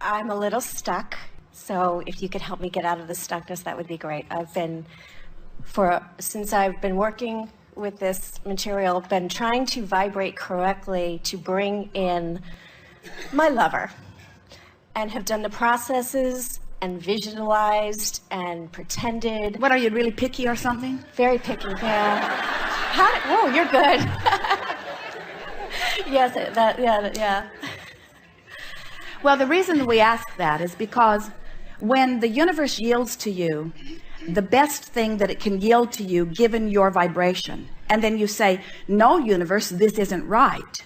I'm a little stuck, so if you could help me get out of the stuckness, that would be great. Since I've been working with this material, been trying to vibrate correctly to bring in my lover, and have done the processes and visualized and pretended. What, are you really picky or something? Very picky, yeah. Oh, you're good. Yes, yeah. Well, the reason we ask that is because when the universe yields to you the best thing that it can yield to you given your vibration, and then you say, no, universe, this isn't right,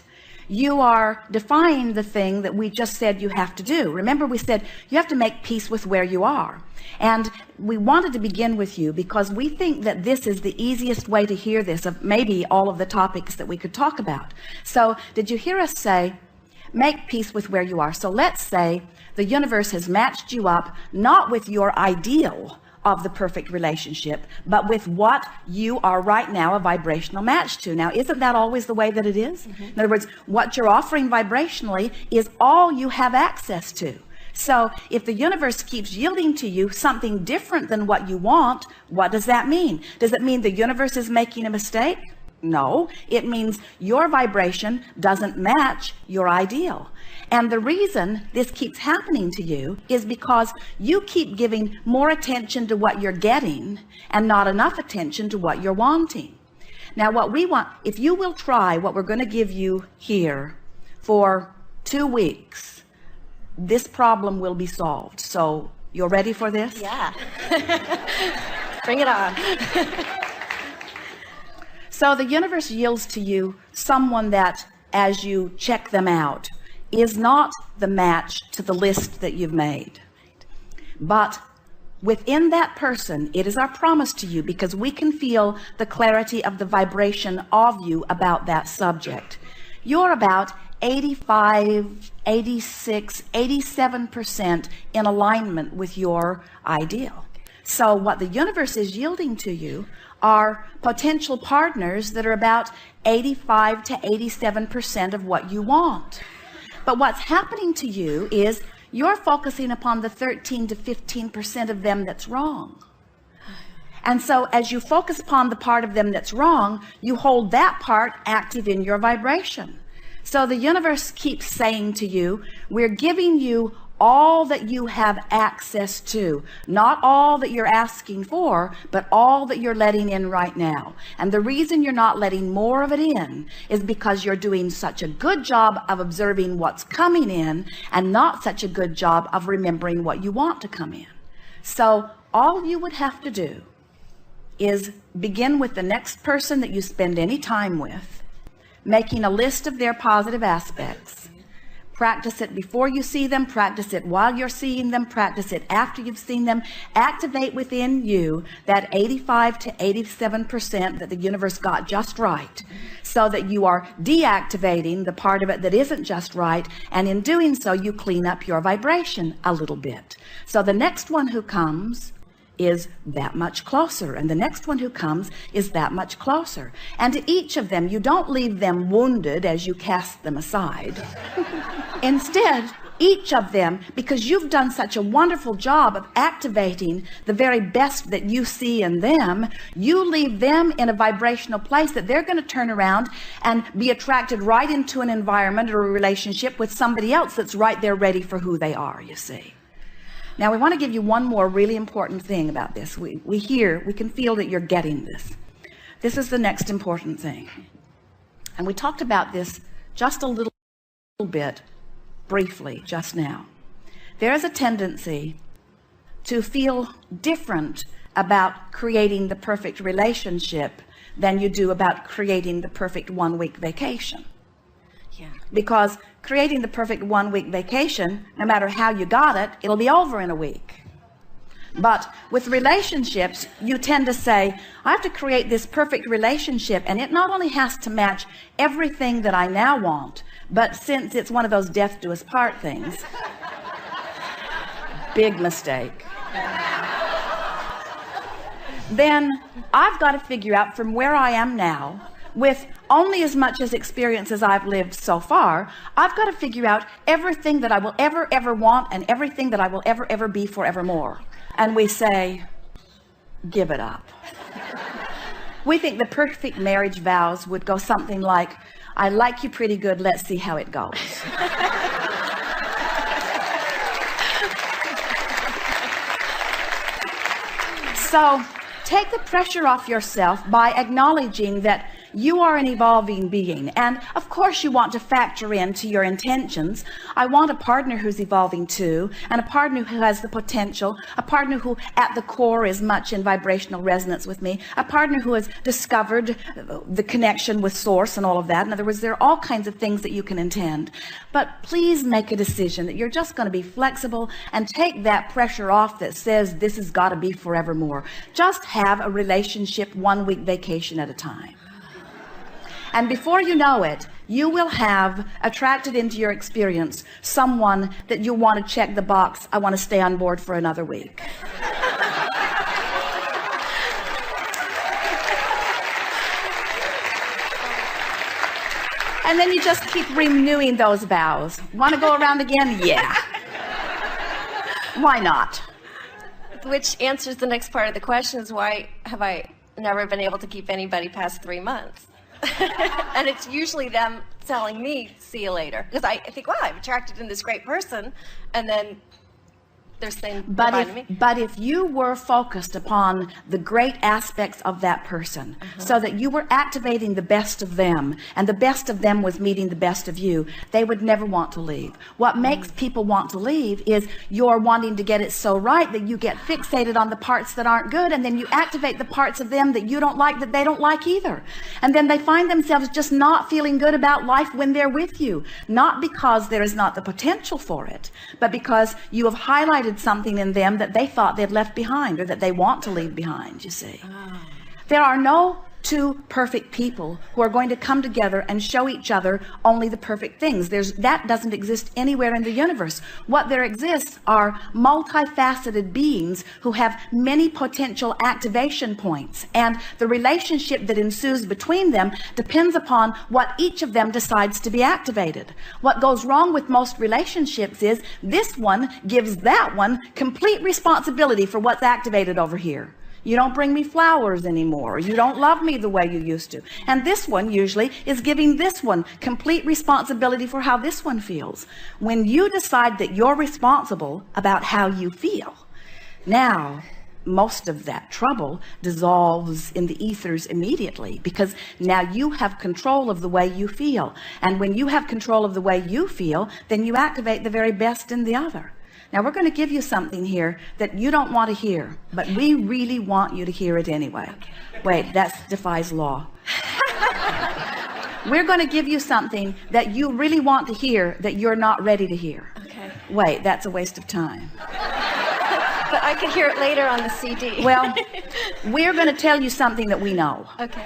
you are defying the thing that we just said you have to do. Remember, we said you have to make peace with where you are. And we wanted to begin with you because we think that this is the easiest way to hear this of maybe all of the topics that we could talk about. So did you hear us say, make peace with where you are? So let's say the universe has matched you up, not with your ideal of the perfect relationship, but with what you are right now a vibrational match to. Now, isn't that always the way that it is? In other words, what you're offering vibrationally is all you have access to. So if the universe keeps yielding to you something different than what you want, what does that mean? Does it mean the universe is making a mistake? No, it means your vibration doesn't match your ideal. And the reason this keeps happening to you is because you keep giving more attention to what you're getting and not enough attention to what you're wanting. Now, what we want, if you will try what we're going to give you here for 2 weeks, this problem will be solved. So you're ready for this? Yeah. Bring it on. So the universe yields to you someone that, as you check them out, is not the match to the list that you've made. But within that person, it is our promise to you, because we can feel the clarity of the vibration of you about that subject. You're about 85, 86, 87% in alignment with your ideal. So what the universe is yielding to you are potential partners that are about 85 to 87% of what you want. But what's happening to you is you're focusing upon the 13 to 15% of them that's wrong. And so as you focus upon the part of them that's wrong, you hold that part active in your vibration. So the universe keeps saying to you, we're giving you all that you have access to, not all that you're asking for, but all that you're letting in right now. And the reason you're not letting more of it in is because you're doing such a good job of observing what's coming in and not such a good job of remembering what you want to come in. So all you would have to do is begin with the next person that you spend any time with, making a list of their positive aspects. Practice it before you see them, practice it while you're seeing them, practice it after you've seen them. Activate within you that 85 to 87% that the universe got just right, so that you are deactivating the part of it that isn't just right, and in doing so you clean up your vibration a little bit. So the next one who comes is that much closer, and the next one who comes is that much closer. And to each of them, you don't leave them wounded as you cast them aside. Instead, each of them, because you've done such a wonderful job of activating the very best that you see in them, you leave them in a vibrational place that they're going to turn around and be attracted right into an environment or a relationship with somebody else that's right there ready for who they are, you see. Now, we want to give you one more really important thing about this. We can feel that you're getting this. This is the next important thing. And we talked about this just a little bit briefly just now. There is a tendency to feel different about creating the perfect relationship than you do about creating the perfect 1-week vacation. Yeah. Because creating the perfect 1-week vacation, no matter how you got it, it'll be over in a week. But with relationships, you tend to say, I have to create this perfect relationship, and it not only has to match everything that I now want, but since it's one of those death do us part things, big mistake. Then I've got to figure out from where I am now, with only as much as experience as I've lived so far. I've got to figure out everything that I will ever want and everything that I will ever be forevermore. And we say, give it up. We think the perfect marriage vows would go something like, I like you pretty good, let's see how it goes. So take the pressure off yourself by acknowledging that you are an evolving being. And of course you want to factor into your intentions. I want a partner who's evolving too, and a partner who has the potential, a partner who at the core is much in vibrational resonance with me, a partner who has discovered the connection with source and all of that. In other words, there are all kinds of things that you can intend. But please make a decision that you're just going to be flexible and take that pressure off that says this has got to be forevermore. Just have a relationship 1 week vacation at a time. And before you know it, you will have attracted into your experience someone that you want to check the box, I want to stay on board for another week. And then you just keep renewing those vows. Want to go around again? Yeah. Why not? Which answers the next part of the question is, why have I never been able to keep anybody past 3 months? And it's usually them telling me, see you later. Because I think, wow, I've attracted in this great person. And then they're saying goodbye to me. But if you were focused upon the great aspects of that person, so that you were activating the best of them, and the best of them was meeting the best of you, they would never want to leave. What makes people want to leave is you're wanting to get it so right that you get fixated on the parts that aren't good, and then you activate the parts of them that you don't like, that they don't like either. And then they find themselves just not feeling good about life when they're with you, not because there is not the potential for it, but because you have highlighted something in them that they thought they'd left behind, or that they want to leave behind, you see. There are no two perfect people who are going to come together and show each other only the perfect things. That doesn't exist anywhere in the universe. What there exists are multifaceted beings who have many potential activation points, and the relationship that ensues between them depends upon what each of them decides to be activated. What goes wrong with most relationships is this one gives that one complete responsibility for what's activated over here. You don't bring me flowers anymore. You don't love me the way you used to. And this one usually is giving this one complete responsibility for how this one feels. When you decide that you're responsible about how you feel, now most of that trouble dissolves in the ethers immediately, because now you have control of the way you feel. And when you have control of the way you feel, then you activate the very best in the other. Now we're going to give you something here that you don't want to hear, but we really want you to hear it anyway. Wait, that defies law. We're going to give you something that you really want to hear that you're not ready to hear. Okay. Wait, that's a waste of time. But I can hear it later on the CD. Well, we're going to tell you something that we know. Okay.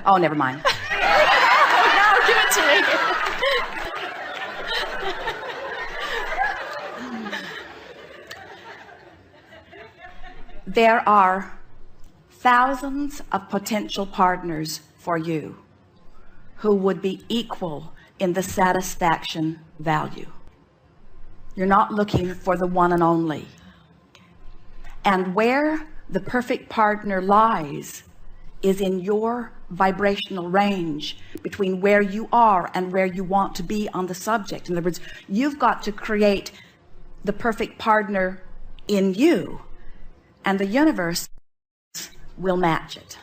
Oh, never mind. No, give it to me. There are thousands of potential partners for you who would be equal in the satisfaction value. You're not looking for the one and only. And where the perfect partner lies is in your vibrational range between where you are and where you want to be on the subject. In other words, you've got to create the perfect partner in you, and the universe will match it.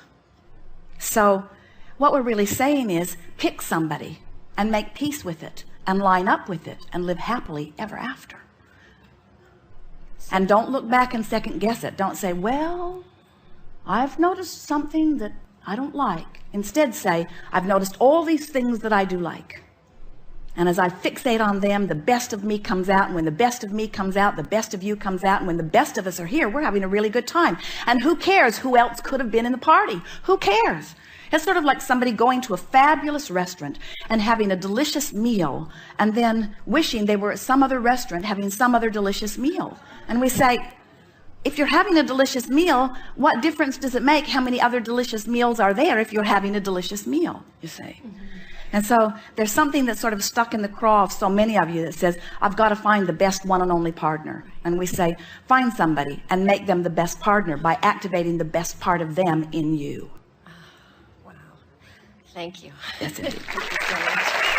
So what we're really saying is, pick somebody and make peace with it and line up with it and live happily ever after. And don't look back and second guess it. Don't say, well, I've noticed something that I don't like. Instead say, I've noticed all these things that I do like. And as I fixate on them, the best of me comes out. And when the best of me comes out, the best of you comes out. And when the best of us are here, we're having a really good time. And who cares who else could have been in the party? Who cares? It's sort of like somebody going to a fabulous restaurant and having a delicious meal and then wishing they were at some other restaurant having some other delicious meal. And we say, if you're having a delicious meal, what difference does it make how many other delicious meals are there if you're having a delicious meal, you say? And so there's something that's sort of stuck in the craw of so many of you that says, I've got to find the best one and only partner. And we say, find somebody and make them the best partner by activating the best part of them in you. Wow. Thank you. Yes, indeed. Thank you so much.